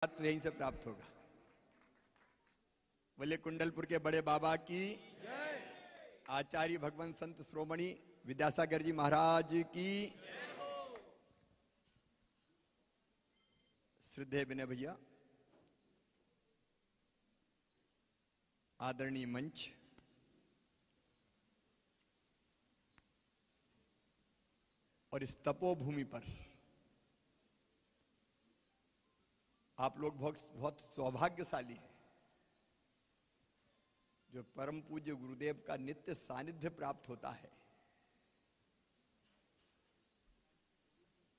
तो यहीं से प्राप्त होगा। बोले कुंडलपुर के बड़े बाबा की जय। आचार्य भगवान संत श्रोमणी विद्यासागर जी महाराज की श्रद्धेय विनय भैया, आदरणीय मंच, और इस तपोभूमि पर आप लोग बहुत सौभाग्यशाली हैं जो परम पूज्य गुरुदेव का नित्य सानिध्य प्राप्त होता है।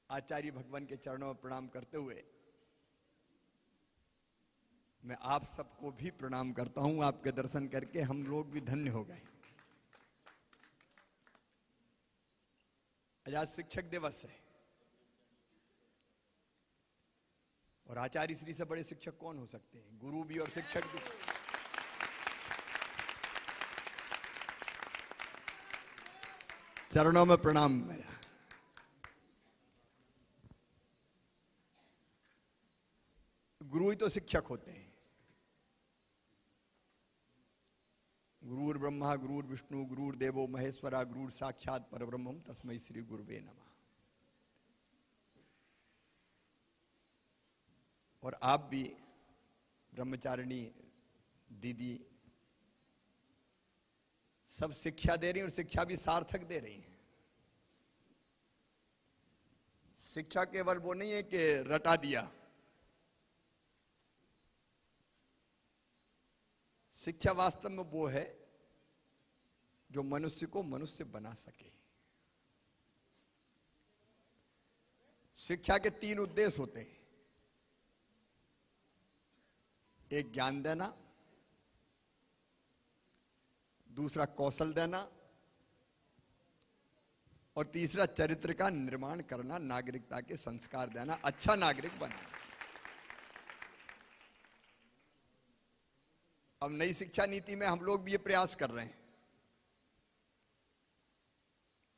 आचार्य भगवान के चरणों में प्रणाम करते हुए मैं आप सबको भी प्रणाम करता हूं। आपके दर्शन करके हम लोग भी धन्य हो गए। आज शिक्षक दिवस है और आचार्य श्री से बड़े शिक्षक कौन हो सकते हैं? गुरु भी और शिक्षक भी। चरणों में प्रणाम मेरा। गुरु ही तो शिक्षक होते हैं। गुरुर् ब्रह्मा गुरुर् विष्णु गुरुर्देवो महेश्वरा गुरुर् साक्षात परब्रह्मम तस्मै श्री गुरुवे नमः। और आप भी ब्रह्मचारिणी दीदी सब शिक्षा दे रही हैं और शिक्षा भी सार्थक दे रही हैं। शिक्षा केवल वो नहीं है कि रटा दिया, शिक्षा वास्तव में वो है जो मनुष्य को मनुष्य बना सके। शिक्षा के तीन उद्देश्य होते हैं। एक ज्ञान देना, दूसरा कौशल देना और तीसरा चरित्र का निर्माण करना, नागरिकता के संस्कार देना, अच्छा नागरिक बनाना। अब नई शिक्षा नीति में हम लोग भी ये प्रयास कर रहे हैं,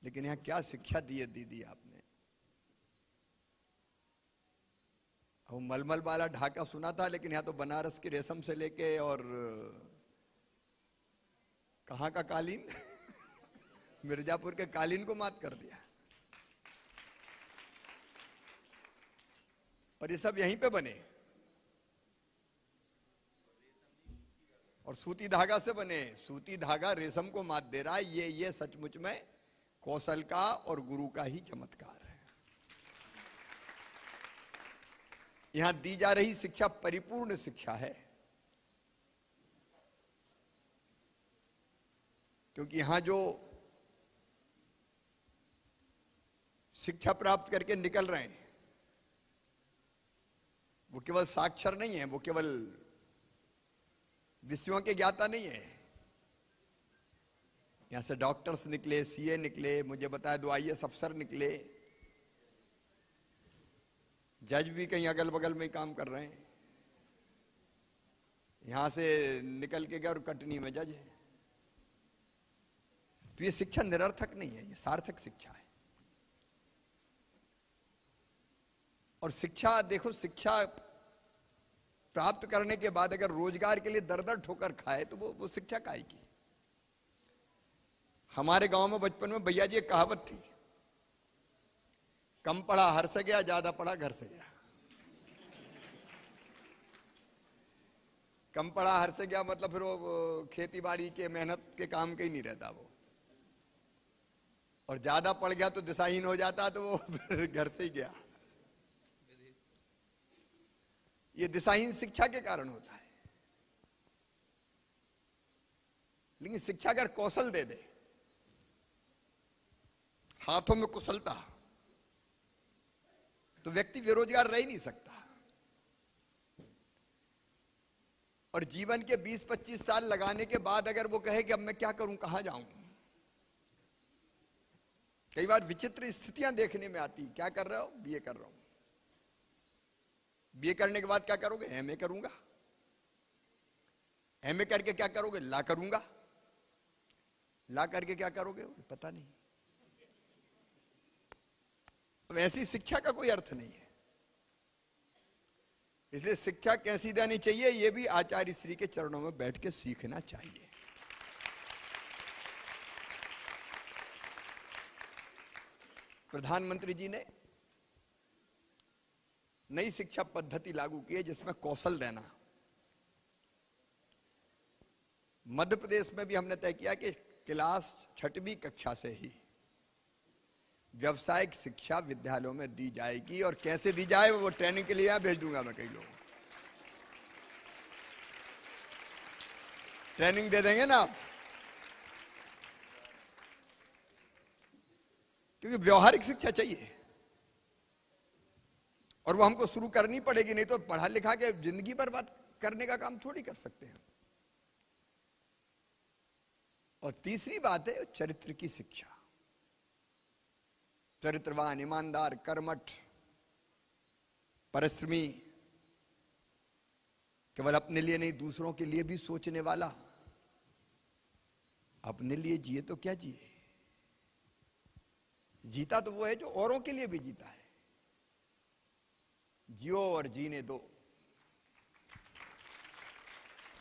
लेकिन यहां क्या शिक्षा दी है दीदी आपने? अब मलमल वाला ढाका सुना था, लेकिन यहां तो बनारस की रेशम से लेके और कहां का कालीन मिर्जापुर के कालीन को मात कर दिया। और ये सब यहीं पे बने और सूती धागा से बने। सूती धागा रेशम को मात दे रहा है। ये सचमुच में कौशल का और गुरु का ही चमत्कार है। यहां दी जा रही शिक्षा परिपूर्ण शिक्षा है, क्योंकि यहां जो शिक्षा प्राप्त करके निकल रहे हैं वो केवल साक्षर नहीं है, वो केवल विषयों के ज्ञाता नहीं है। यहां से डॉक्टर्स निकले, सीए निकले, मुझे बताया 2 IAS अफसर निकले, जज भी कहीं अगल बगल में ही काम कर रहे हैं। यहां से निकल के गए और कटनी में जज है। तो ये शिक्षा निरर्थक नहीं है, ये सार्थक शिक्षा है। और शिक्षा देखो, शिक्षा प्राप्त करने के बाद अगर रोजगार के लिए दर ठोकर खाए तो वो शिक्षा काहे की? हमारे गांव में बचपन में भैया जी एक कहावत थी, कम पढ़ा हर से गया, ज्यादा पढ़ा घर से गया। कम पढ़ा हर से गया मतलब फिर वो खेती बाड़ी के मेहनत के काम के ही नहीं रहता वो, और ज्यादा पढ़ गया तो दिशाहीन हो जाता, तो वो फिर घर से ही गया। ये दिशाहीन शिक्षा के कारण होता है। लेकिन शिक्षा अगर कौशल दे दे, हाथों में कुशलता, तो व्यक्ति बेरोजगार रह ही नहीं सकता। और जीवन के 20-25 साल लगाने के बाद अगर वो कहे कि अब मैं क्या करूं, कहां जाऊं, कई बार विचित्र स्थितियां देखने में आती। क्या कर रहे हो? बीए कर रहा हूं। बीए करने के बाद क्या करोगे? एमए करूंगा। एमए करके क्या करोगे? लॉ करूंगा। लॉ करके क्या करोगे? पता नहीं। वैसी शिक्षा का कोई अर्थ नहीं है। इसलिए शिक्षा कैसी देनी चाहिए, यह भी आचार्य श्री के चरणों में बैठ के सीखना चाहिए। प्रधानमंत्री जी ने नई शिक्षा पद्धति लागू की है जिसमें कौशल देना। मध्य प्रदेश में भी हमने तय किया कि क्लास 6वीं कक्षा से ही व्यावसायिक शिक्षा विद्यालयों में दी जाएगी। और कैसे दी जाए वो ट्रेनिंग के लिए यहां भेज दूंगा मैं, कई लोगों को ट्रेनिंग दे देंगे ना आप, क्योंकि व्यवहारिक शिक्षा चाहिए और वो हमको शुरू करनी पड़ेगी, नहीं तो पढ़ा लिखा के जिंदगी बर्बाद करने का काम थोड़ी कर सकते हैं। और तीसरी बात है चरित्र की शिक्षा। चरित्रवान, ईमानदार, कर्मठ, परिश्रमी, केवल अपने लिए नहीं दूसरों के लिए भी सोचने वाला। अपने लिए जिए तो क्या जिए, जीता तो वो है जो औरों के लिए भी जीता है। जियो और जीने दो,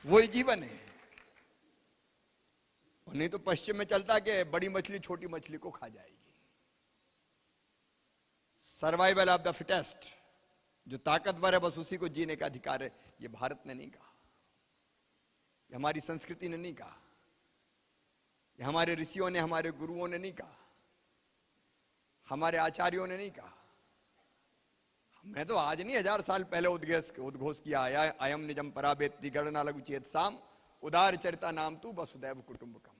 वही जीवन है। नहीं तो पश्चिम में चलता कि बड़ी मछली छोटी मछली को खा जाएगी। सर्वाइवल ऑफ द फिटेस्ट, जो ताकतवर है बस उसी को जीने का अधिकार है। ये भारत ने नहीं कहा, ये हमारी संस्कृति ने नहीं कहा, ये हमारे ऋषियों ने, हमारे गुरुओं ने नहीं कहा, हमारे आचार्यों ने नहीं कहा। मैं तो आज नहीं 1000 साल पहले उद्घोष किया आया, अयम निजम पराबेत्ति गणना लघु चेत साम उदार चरिता नाम तू वसुदैव कुटुंबकम।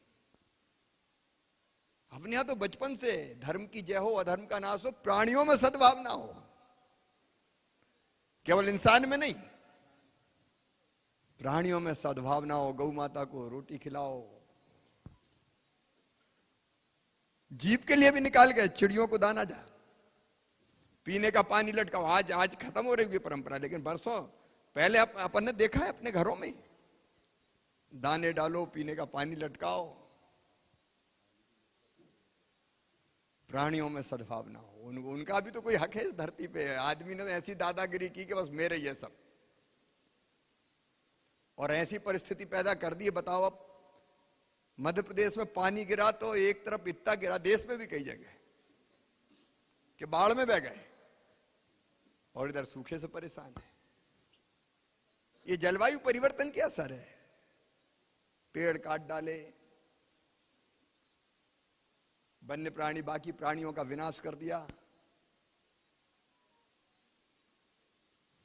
अपने यहां तो बचपन से धर्म की जय हो, अधर्म का नाश हो, प्राणियों में सद्भावना हो, केवल इंसान में नहीं, प्राणियों में सद्भावना हो। गौ माता को रोटी खिलाओ, जीव के लिए भी निकाल गए, चिड़ियों को दाना जा, पीने का पानी लटकाओ। आज खत्म हो रही है परंपरा, लेकिन बरसों पहले अपन ने देखा है अपने घरों में, दाने डालो, पीने का पानी लटकाओ। प्राणियों में सद्भावना हो, उनका भी तो कोई हक है इस धरती पे। आदमी ने ऐसी दादागिरी की कि बस मेरे ये सब, और ऐसी परिस्थिति पैदा कर दी। बताओ, अब मध्य प्रदेश में पानी गिरा तो एक तरफ इतना गिरा, देश में भी कई जगह कि बाढ़ में बह गए, और इधर सूखे से परेशान है। ये जलवायु परिवर्तन के असर है। पेड़ काट डाले, वन्य प्राणी, बाकी प्राणियों का विनाश कर दिया।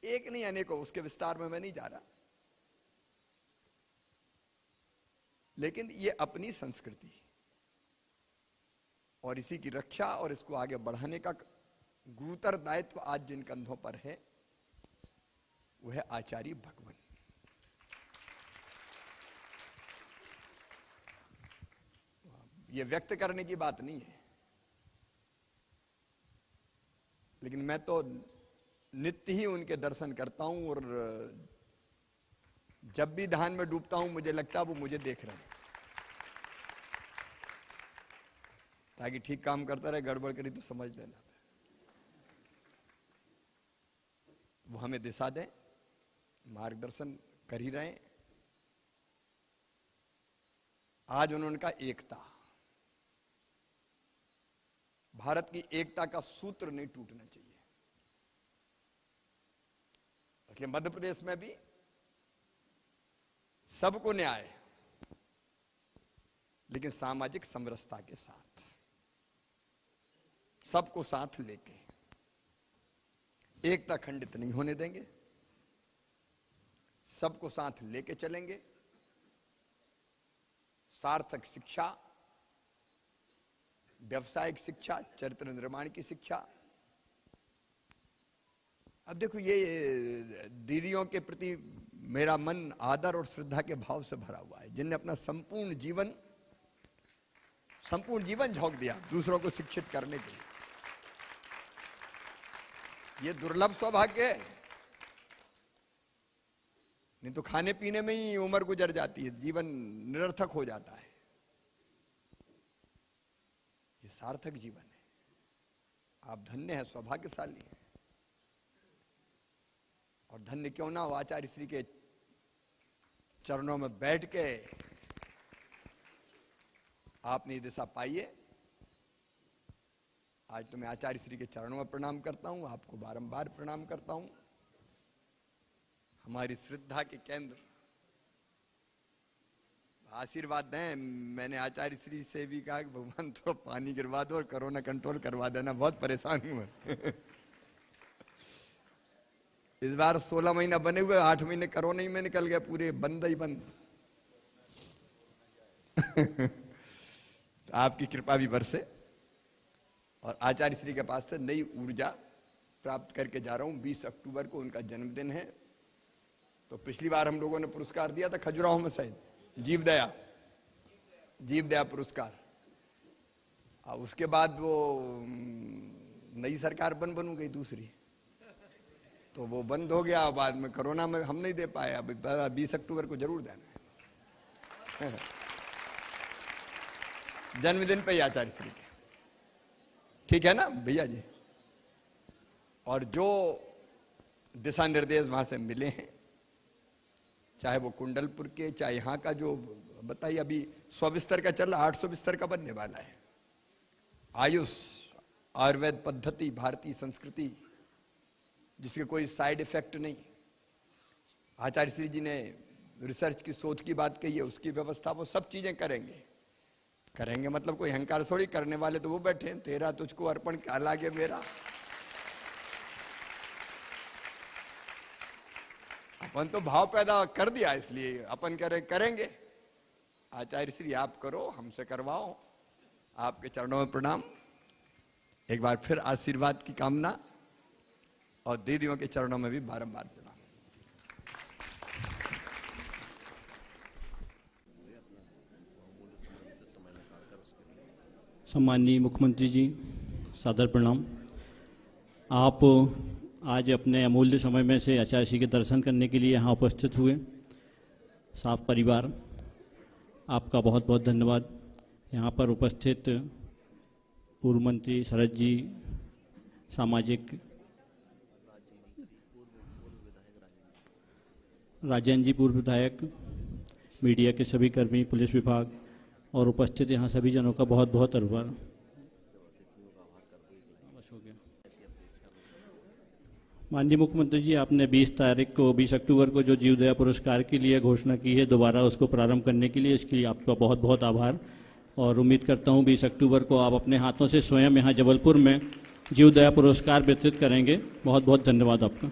एक नहीं अनेकों, उसके विस्तार में मैं नहीं जा रहा, लेकिन ये अपनी संस्कृति और इसी की रक्षा और इसको आगे बढ़ाने का गुरुतर दायित्व आज जिन कंधों पर है वो है आचार्य भगवान। ये व्यक्त करने की बात नहीं है, लेकिन मैं तो नित्य ही उनके दर्शन करता हूं, और जब भी ध्यान में डूबता हूं मुझे लगता है वो मुझे देख रहे हैं, ताकि ठीक काम करता रहे, गड़बड़ करी तो समझ लेना। वो हमें दिशा दें, मार्गदर्शन कर ही रहे हैं। आज उन्होंने कहा एकता, भारत की एकता का सूत्र नहीं टूटना चाहिए। इसलिए मध्य प्रदेश में भी सबको न्याय, लेकिन सामाजिक समरसता के साथ, सबको साथ लेके, एकता खंडित नहीं होने देंगे, सबको साथ लेके चलेंगे। सार्थक शिक्षा, व्यावसायिक शिक्षा, चरित्र निर्माण की शिक्षा। अब देखो, ये दीदियों के प्रति मेरा मन आदर और श्रद्धा के भाव से भरा हुआ है, जिनने अपना संपूर्ण जीवन झोंक दिया दूसरों को शिक्षित करने के लिए। ये दुर्लभ सौभाग्य है, नहीं तो खाने पीने में ही उम्र गुजर जाती है, जीवन निरर्थक हो जाता है। ये सार्थक जीवन है। आप धन्य हैं, सौभाग्यशाली हैं। और धन्य क्यों ना हो आचार्य श्री के चरणों में बैठ के आपने ये दिशा पाई है। आज तो मैं आचार्य श्री के चरणों में प्रणाम करता हूं, आपको बारंबार प्रणाम करता हूं। हमारी श्रद्धा के केंद्र आशीर्वाद दें। मैंने आचार्य श्री से भी कहा कि भगवान थोड़ा पानी गिरवा दो और कोरोना कंट्रोल करवा देना, बहुत परेशान हूं मैं। इस बार 16 महीना बने हुए, 8 महीने कोरोना ही में निकल गया, पूरे बंद ही बंद। तो आपकी कृपा भी बरसे और आचार्य श्री के पास से नई ऊर्जा प्राप्त करके जा रहा हूं। 20 अक्टूबर को उनका जन्मदिन है। तो पिछली बार हम लोगों ने पुरस्कार दिया था खजुराहो में, शायद जीवदया पुरस्कार। और उसके बाद वो नई सरकार बन गई दूसरी, तो वो बंद हो गया। बाद में कोरोना में हम नहीं दे पाए। अब 20 अक्टूबर को जरूर देना है। जन्मदिन पे आचार्य श्री के, ठीक है ना भैया जी। और जो दिशा निर्देश वहां से मिले हैं, चाहे वो कुंडलपुर के, चाहे यहाँ का जो बताइए, अभी 100 बिस्तर का चल रहा, 800 बिस्तर का बनने वाला है। आयुष आयुर्वेद पद्धति, भारतीय संस्कृति, जिसके कोई साइड इफेक्ट नहीं। आचार्य श्री जी ने रिसर्च की, शोध की बात कही है, उसकी व्यवस्था वो सब चीजें करेंगे। मतलब कोई अहंकार थोड़ी, करने वाले तो वो बैठे हैं। तेरा तुझको अर्पण क्या लागे मेरा। अपन तो भाव पैदा कर दिया, इसलिए अपन करेंगे। आचार्य श्री आप करो, हमसे करवाओ। आपके चरणों में प्रणाम, एक बार फिर आशीर्वाद की कामना, और दीदियों के चरणों में भी बारंबार प्रणाम। सम्माननीय मुख्यमंत्री जी, सादर प्रणाम। आप आज अपने अमूल्य समय में से आचार्य श्री के दर्शन करने के लिए यहाँ उपस्थित हुए। साफ परिवार, आपका बहुत बहुत धन्यवाद। यहाँ पर उपस्थित पूर्व मंत्री शरद जी, सामाजिक राजन जी, पूर्व विधायक, मीडिया के सभी कर्मी, पुलिस विभाग और उपस्थित यहाँ सभी जनों का बहुत बहुत आभार। माननीय मुख्यमंत्री जी, आपने 20 अक्टूबर को जो जीवदया पुरस्कार के लिए घोषणा की है, दोबारा उसको प्रारंभ करने के लिए, इसके लिए आपका बहुत बहुत आभार। और उम्मीद करता हूँ 20 अक्टूबर को आप अपने हाथों से स्वयं यहाँ जबलपुर में जीवदया पुरस्कार वितरित करेंगे। बहुत बहुत धन्यवाद आपका।